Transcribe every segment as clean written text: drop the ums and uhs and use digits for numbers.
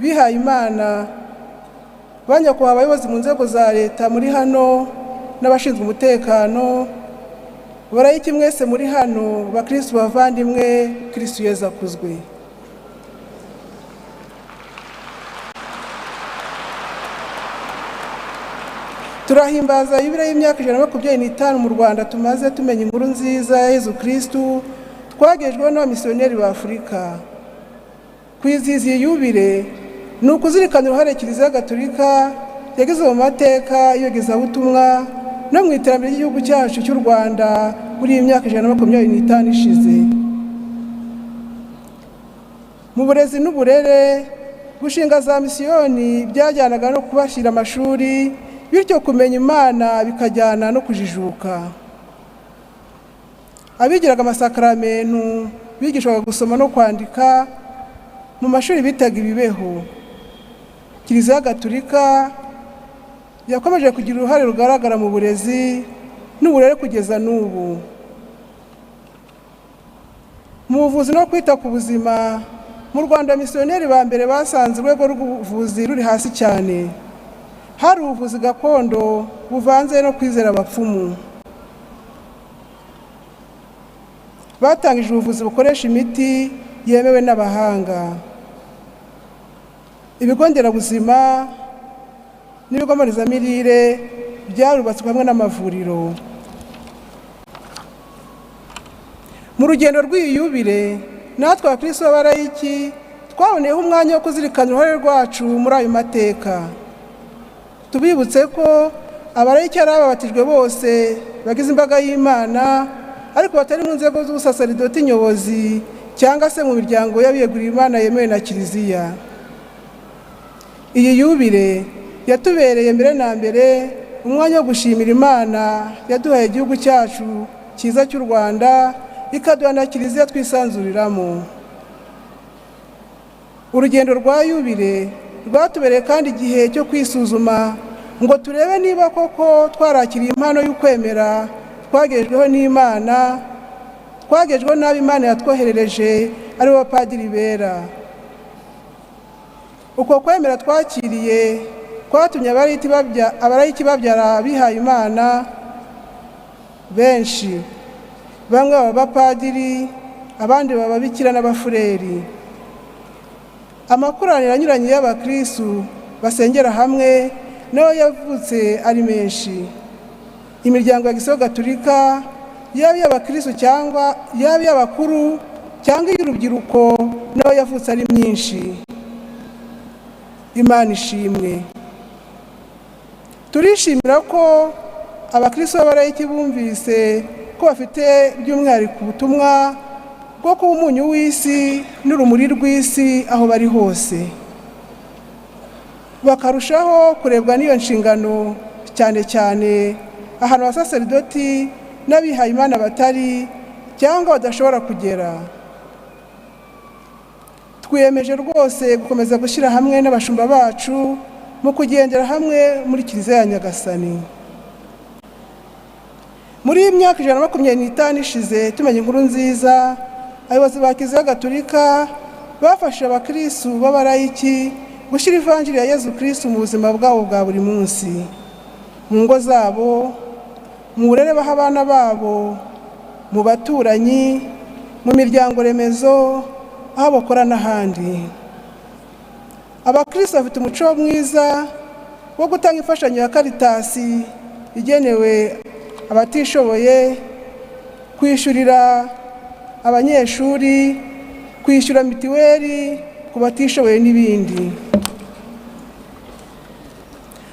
bihaye Imana, banyakubahwa abayobozi mu nzego za leta muri hano n'abashinzwe umutekano, barayiki mwese muri hano, bakristo bavandimwe, Kristo Yezu akuzwe. Turahimbaza yubile y'imyaka 125 mu Rwanda tumaze tumenya inkuru nziza ya Yezu Kristo twagejweho n'abamisiyoneri ba Afurika. Kwizihiza iyi yubile ni ukuzirikana uruhare Kiliziya Gatolika yagize mu mateka y'iyogezabutumwa no mu iterambere ry'igihugu cyacu cy'u Rwanda muri iyi myaka 125 ishize. Mu burezi n'uburere, gushinga za misiyoni byajyanaga no kubashyira amashuri, bityo kumenya Imana bikajyana no kujijuka. Abigiraga amasakaramentu bigishwaga gusoma no kwandika mu mashuri bitaga ibibeho. Kiliziya Gatolika yakomeje kugira uruhare rugaragara mu burezi n'uburere kugeza n'ubu. Mu buvuzi no kwita ku buzima, mu Rwanda misiyoneri ba mbere basanze urwego rw'ubuvuzi ruri hasi cyane. Hari ubuvuzi gakondo buvanze no kwizera abapfumu. Batangije ubuvuzi bukoresha imiti yemewe n'abahanga. Ibigo nderabuzima n'ibigo mbonerazamirire byarubatswe hamwe n'amavuriro. Mu rugendo rw'iyi yubile, natwe abakristo b'abarayiki twaboneyeho umwanya wo kuzirikana uruhare rwacu muri ayo mateka. Tubibutse ko abarayiki ari ababatijwe bose bagize imbaga y'Imana, ariko batari mu nzego z'ubusaseridoti nyobozi cyangwa se mu miryango y'abiyeguriye Imana yemewe na Kiliziya. Iyi yubile yatubereye mbere na mbere umwanya wo gushimira Imana yaduhaye igihugu cyacu cyiza cy'u Rwanda, ikaduha na Kiliziya twisanzuriramo. Urugendo rwa yubile rwatubereye kandi igihe cyo kwisuzuma ngo turebe niba koko twarakiriye impano y'ukwemera twagejweho n'Imana, twagejweho n'abo Imana yatwoherereje ari bo bapadiri bera. Uko kwemera twakiriye kwatumye abarayiki babyara bihaye Imana benshi. Bamwe baba bapadiri, abandi baba bikira n'abafureri. Amakoraniro anyuranye y'abakristo basengera hamwe nayo yavutse ari menshi. Imiryango ya Kiliziya Gatolika, yaba iy'abakristo cyangwa yaba iy'abakuru cyangwa iy'urubyiruko, nayo yavutse ari myinshi. Imana ishimwe. Turishimira ko abakristo b'abarayiki bumvise ko bafite by'umwihariko ubutumwa bwo kuba umunyu w'isi n'urumuri rw'isi aho bari hose. Bakarushaho kurebwa n'iyo nshingano cyane cyane ahantu abasaseridoti n'abihaye Imana batari cyangwa badashobora kugera. Twiyemeje rwose gukomeza gushyira hamwe n'abashumba bacu mu kugendera hamwe muri Kiliziya ya Nyagasani. Muri iyi myaka 125 ishize tumenya inkuru nziza, abayobozi ba Kiliziya Gatolika bafashe abakristo b'abarayiki gushyira ivanjiri ya Yezu Kristo mu buzima bwabo bwa buri munsi, mu ngo zabo, mu burere baha abana babo, mu baturanyi, mu miryango remezo, aho bakora n'ahandi. Abakristo bafite umuco mwiza wo gutanga imfashanyo ya Karitasi igenewe abatishoboye, kwishyurira abanyeshuri, kwishyura mitiweli ku batishoboye n'ibindi.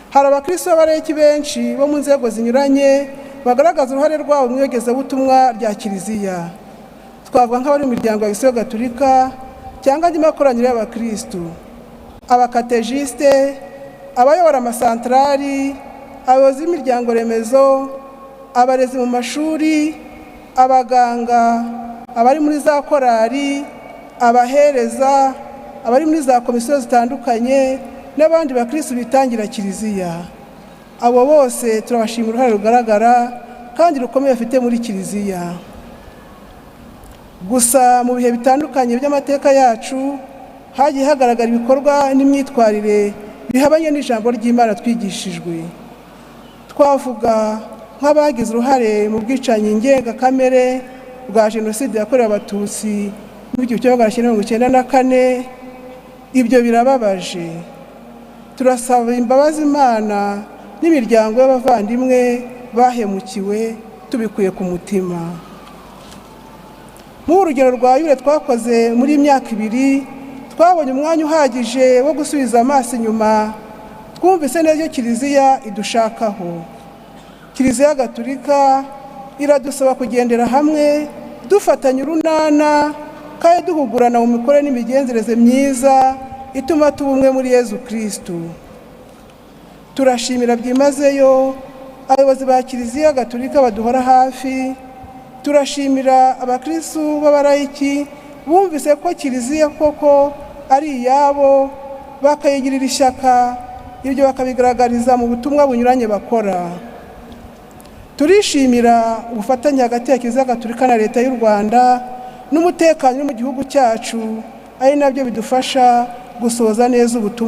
Hari abakristo b'abarayiki benshi bo mu nzego zinyuranye bagaragaza uruhare rwabo mu iyogezabutumwa rya Kiliziya. Twavuga nk'abari mu miryango ya Kiliziya Gatolika cyangwa andi makoraniro y'abakristo, abakatejiste, abayobora amasantarari, abayobozi b'imiryango remezo, abarezi mu mashuri, abaganga, abari muri za korari, abahereza, abari muri za komisiyo zitandukanye n'abandi bakristo bitangira Kiliziya. Abo bose turabashimira uruhare rugaragara kandi rukomeye bafite muri Kiliziya. Gusa mu bihe bitandukanye by'amateka yacu hagiye hagaragara ibikorwa n'imyitwarire bihabanye n'ijambo ry'Imana twigishijwe. Twavuga nk'abagize uruhare mu bwicanyi ndengakamere bwa Jenoside yakorewe Abatutsi mu 1994. Ibyo birababaje. Turasaba imbabazi Imana n'imiryango y'abavandimwe bahemukiwe tubikuye ku mutima. Mu rugendo rwa Yubile twakoze muri imyaka 2, twabonye umwanya uhagije wo gusubiza amaso inyuma, twumvise neza Kiliziya idushakaho. Kiliziya Gatolika iradusaba kugendera hamwe, dufatanya urunana, kandi duhugurana mu mikorere n'imigenzereze myiza ituma tuba umwe muri Yezu Kristo. Turashimira byimazeyo abayobozi ba Kiliziya Gatolika baduhora hafi. Turashimira abakristu b'abarayiki bumvise ko Kiliziya koko ari iyabo, bakayigirira ishyaka, ibyo bakabigaragariza mu butumwa bunyuranye bakora. Turishimira ubufatanye hagati ya Kiliziya Gatolika na Leta y'u Rwanda n'umutekano mu gihugu cyacu, ari nabyo bidufasha gusoza neza ubutumwa.